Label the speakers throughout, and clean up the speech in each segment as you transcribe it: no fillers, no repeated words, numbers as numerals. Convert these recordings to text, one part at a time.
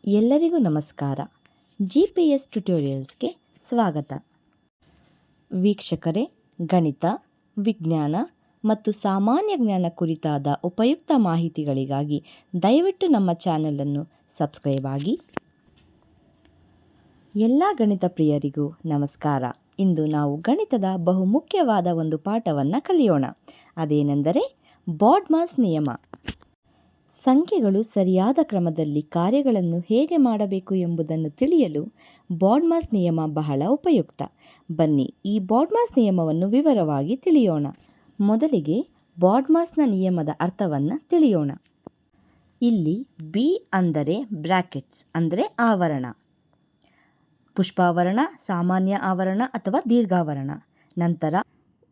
Speaker 1: ಎಲ್ಲರಿಗೂ ನಮಸ್ಕಾರ. GPS ಟ್ಯುಟೋರಿಯಲ್ಸ್ಗೆ ಸ್ವಾಗತ. ವೀಕ್ಷಕರೇ, ಗಣಿತ, ವಿಜ್ಞಾನ ಮತ್ತು ಸಾಮಾನ್ಯ ಜ್ಞಾನ ಕುರಿತಾದ ಉಪಯುಕ್ತ ಮಾಹಿತಿಗಳಿಗಾಗಿ ದಯವಿಟ್ಟು ನಮ್ಮ ಚಾನಲನ್ನು ಸಬ್ಸ್ಕ್ರೈಬ್ ಆಗಿ. ಎಲ್ಲ ಗಣಿತ ಪ್ರಿಯರಿಗೂ ನಮಸ್ಕಾರ. ಇಂದು ನಾವು ಗಣಿತದ ಬಹುಮುಖ್ಯವಾದ ಒಂದು ಪಾಠವನ್ನು ಕಲಿಯೋಣ. ಅದೇನೆಂದರೆ ಬಾಡ್ಮಾಸ್ ನಿಯಮ. ಸಂಖ್ಯೆಗಳು ಸರಿಯಾದ ಕ್ರಮದಲ್ಲಿ ಕಾರ್ಯಗಳನ್ನು ಹೇಗೆ ಮಾಡಬೇಕು ಎಂಬುದನ್ನು ತಿಳಿಯಲು ಬಾಡ್ಮಾಸ್ ನಿಯಮ ಬಹಳ ಉಪಯುಕ್ತ. ಬನ್ನಿ ಈ ಬಾಡ್ಮಾಸ್ ನಿಯಮವನ್ನು ವಿವರವಾಗಿ ತಿಳಿಯೋಣ. ಮೊದಲಿಗೆ ಬಾಡ್ಮಾಸ್ನ ನಿಯಮದ ಅರ್ಥವನ್ನು ತಿಳಿಯೋಣ. ಇಲ್ಲಿ ಬಿ ಅಂದರೆ ಬ್ರ್ಯಾಕೆಟ್ಸ್ ಅಂದರೆ ಆವರಣ, ಪುಷ್ಪಾವರಣ, ಸಾಮಾನ್ಯ ಆವರಣ ಅಥವಾ ದೀರ್ಘಾವರಣ. ನಂತರ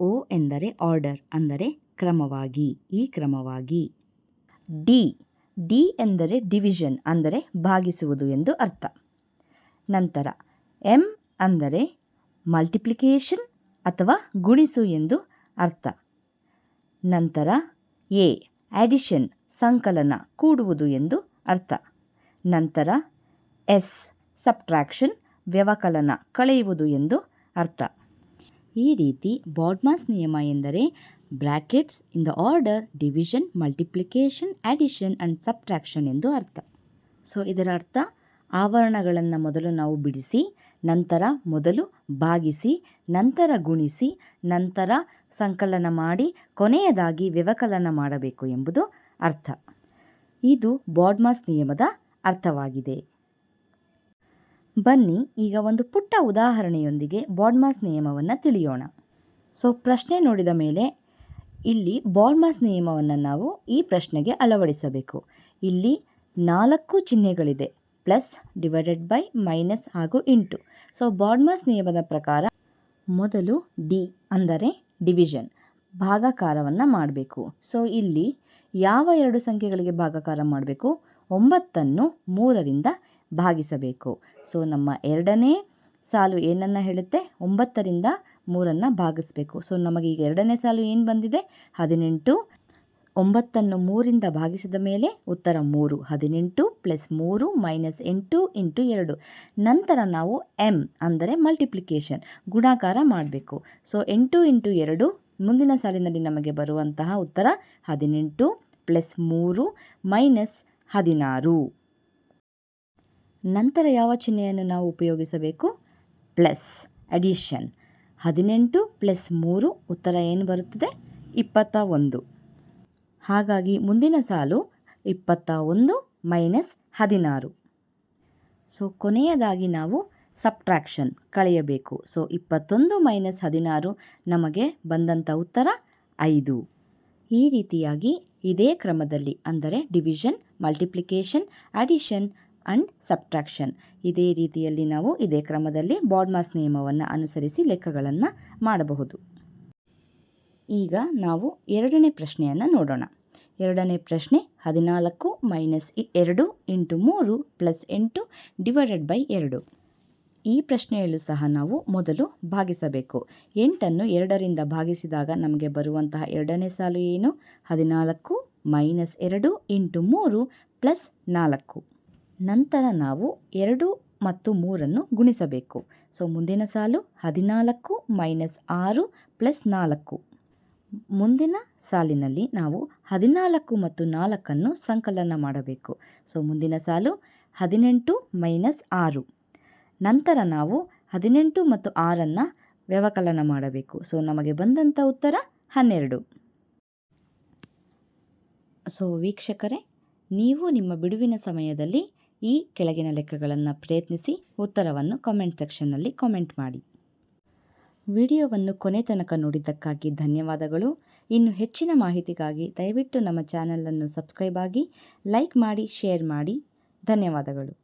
Speaker 1: ಓ ಎಂದರೆ ಆರ್ಡರ್ ಅಂದರೆ ಕ್ರಮವಾಗಿ, ಈ ಕ್ರಮವಾಗಿ. ಡಿ ಎಂದರೆ ಡಿವಿಷನ್ ಅಂದರೆ ಭಾಗಿಸುವುದು ಎಂದು ಅರ್ಥ. ನಂತರ ಎಂ ಅಂದರೆ ಮಲ್ಟಿಪ್ಲಿಕೇಶನ್ ಅಥವಾ ಗುಣಿಸು ಎಂದು ಅರ್ಥ. ನಂತರ ಎ ಅಡಿಷನ್ ಸಂಕಲನ ಕೂಡುವುದು ಎಂದು ಅರ್ಥ. ನಂತರ ಎಸ್ ಸಬ್ಟ್ರಾಕ್ಷನ್ ವ್ಯವಕಲನ ಕಳೆಯುವುದು ಎಂದು ಅರ್ಥ. ಈ ರೀತಿ ಬಾಡ್ಮಾಸ್ ನಿಯಮ ಎಂದರೆ brackets in the order division, multiplication, addition and subtraction ಎಂದು ಅರ್ಥ. ಸೊ ಇದರ ಅರ್ಥ ಆವರಣಗಳನ್ನು ಮೊದಲು ನಾವು ಬಿಡಿಸಿ, ನಂತರ ಮೊದಲು ಭಾಗಿಸಿ, ನಂತರ ಗುಣಿಸಿ, ನಂತರ ಸಂಕಲನ ಮಾಡಿ, ಕೊನೆಯದಾಗಿ ವ್ಯವಕಲನ ಮಾಡಬೇಕು ಎಂಬುದು ಅರ್ಥ. ಇದು ಬಾಡ್ಮಾಸ್ ನಿಯಮದ ಅರ್ಥವಾಗಿದೆ. ಬನ್ನಿ ಈಗ ಒಂದು ಪುಟ್ಟ ಉದಾಹರಣೆಯೊಂದಿಗೆ ಬಾಡ್ಮಾಸ್ ನಿಯಮವನ್ನು ತಿಳಿಯೋಣ. ಸೊ ಪ್ರಶ್ನೆ ನೋಡಿದ ಮೇಲೆ ಇಲ್ಲಿ ಬಾಡ್ಮಾಸ್ ನಿಯಮವನ್ನು ನಾವು ಈ ಪ್ರಶ್ನೆಗೆ ಅಳವಡಿಸಬೇಕು. ಇಲ್ಲಿ 4 ಚಿಹ್ನೆಗಳಿದೆ, ಪ್ಲಸ್, ಡಿವೈಡೆಡ್ ಬೈ, ಮೈನಸ್ ಹಾಗೂ ಇಂಟು. ಸೊ ಬಾಡ್ಮಾಸ್ ನಿಯಮದ ಪ್ರಕಾರ ಮೊದಲು ಡಿ ಅಂದರೆ ಡಿವಿಷನ್ ಭಾಗಾಕಾರವನ್ನು ಮಾಡಬೇಕು. ಸೊ ಇಲ್ಲಿ ಯಾವ 2 ಸಂಖ್ಯೆಗಳಿಗೆ ಭಾಗಾಕಾರ ಮಾಡಬೇಕು? 9ಅನ್ನು 3ರಿಂದ ಭಾಗಿಸಬೇಕು. ಸೊ ನಮ್ಮ ಎರಡನೇ ಸಾಲು ಏನನ್ನು ಹೇಳುತ್ತೆ? 9ರಿಂದ 3ಅನ್ನು ಭಾಗಿಸಬೇಕು. ಸೊ ನಮಗೆ ಈಗ ಎರಡನೇ ಸಾಲು ಏನು ಬಂದಿದೆ? 18. 9ಅನ್ನು 3ರಿಂದ ಭಾಗಿಸಿದ ಮೇಲೆ ಉತ್ತರ 3. 18 + 3 - 8 × 2. ನಂತರ ನಾವು ಎಮ್ ಅಂದರೆ ಮಲ್ಟಿಪ್ಲಿಕೇಶನ್ ಗುಣಾಕಾರ ಮಾಡಬೇಕು. ಸೊ 8 × 2 ಮುಂದಿನ ಸಾಲಿನಲ್ಲಿ ನಮಗೆ ಬರುವಂತಹ ಉತ್ತರ 18 + 3 - 16. ನಂತರ ಯಾವ ಚಿಹ್ನೆಯನ್ನು ನಾವು ಉಪಯೋಗಿಸಬೇಕು? Plus, addition. 18 + 3 ಉತ್ತರ ಏನು ಬರುತ್ತದೆ? 21. ಹಾಗಾಗಿ ಮುಂದಿನ ಸಾಲು 21 - 16. ಸೊ ಕೊನೆಯದಾಗಿ ನಾವು ಸಬ್ಟ್ರಾಕ್ಷನ್ ಕಳೆಯಬೇಕು. ಸೊ 21 - 16 ನಮಗೆ ಬಂದಂಥ ಉತ್ತರ 5. ಈ ರೀತಿಯಾಗಿ ಇದೇ ಕ್ರಮದಲ್ಲಿ ಅಂದರೆ division, multiplication, addition and subtraction ಇದೇ ರೀತಿಯಲ್ಲಿ ನಾವು ಇದೇ ಕ್ರಮದಲ್ಲಿ ಬಾಡ್ಮಾಸ್ ನಿಯಮವನ್ನು ಅನುಸರಿಸಿ ಲೆಕ್ಕಗಳನ್ನು ಮಾಡಬಹುದು. ಈಗ ನಾವು ಎರಡನೇ ಪ್ರಶ್ನೆಯನ್ನು ನೋಡೋಣ. ಎರಡನೇ ಪ್ರಶ್ನೆ 14 - 2 × 3 + 8 / 2. ಈ ಪ್ರಶ್ನೆಯಲ್ಲೂ ಸಹ ನಾವು ಮೊದಲು ಭಾಗಿಸಬೇಕು. 8ಅನ್ನು 2ರಿಂದ ಭಾಗಿಸಿದಾಗ ನಮಗೆ ಬರುವಂತಹ ಎರಡನೇ ಸಾಲು ಏನು? 14 - 2 × 3 + 4. ನಂತರ ನಾವು 2 ಮತ್ತು 3ಅನ್ನು ಗುಣಿಸಬೇಕು. ಸೊ ಮುಂದಿನ ಸಾಲು 14 - 6 + 4. ಮುಂದಿನ ಸಾಲಿನಲ್ಲಿ ನಾವು 14 ಮತ್ತು 4ಅನ್ನು ಸಂಕಲನ ಮಾಡಬೇಕು. ಸೊ ಮುಂದಿನ ಸಾಲು 18 - 6. ನಂತರ ನಾವು 18 ಮತ್ತು 6ಅನ್ನು ವ್ಯವಕಲನ ಮಾಡಬೇಕು. ಸೊ ನಮಗೆ ಬಂದಂಥ ಉತ್ತರ 12. ಸೊ ವೀಕ್ಷಕರೇ, ನೀವು ನಿಮ್ಮ ಬಿಡುವಿನ ಸಮಯದಲ್ಲಿ ಈ ಕೆಳಗಿನ ಲೆಕ್ಕಗಳನ್ನು ಪ್ರಯತ್ನಿಸಿ ಉತ್ತರವನ್ನು ಕಾಮೆಂಟ್ ಸೆಕ್ಷನ್ನಲ್ಲಿ ಕಾಮೆಂಟ್ ಮಾಡಿ. ವಿಡಿಯೋವನ್ನು ಕೊನೆ ತನಕ ನೋಡಿದ್ದಕ್ಕಾಗಿ ಧನ್ಯವಾದಗಳು. ಇನ್ನು ಹೆಚ್ಚಿನ ಮಾಹಿತಿಗಾಗಿ ದಯವಿಟ್ಟು ನಮ್ಮ ಚಾನಲನ್ನು ಸಬ್ಸ್ಕ್ರೈಬ್ ಆಗಿ, ಲೈಕ್ ಮಾಡಿ, ಶೇರ್ ಮಾಡಿ. ಧನ್ಯವಾದಗಳು.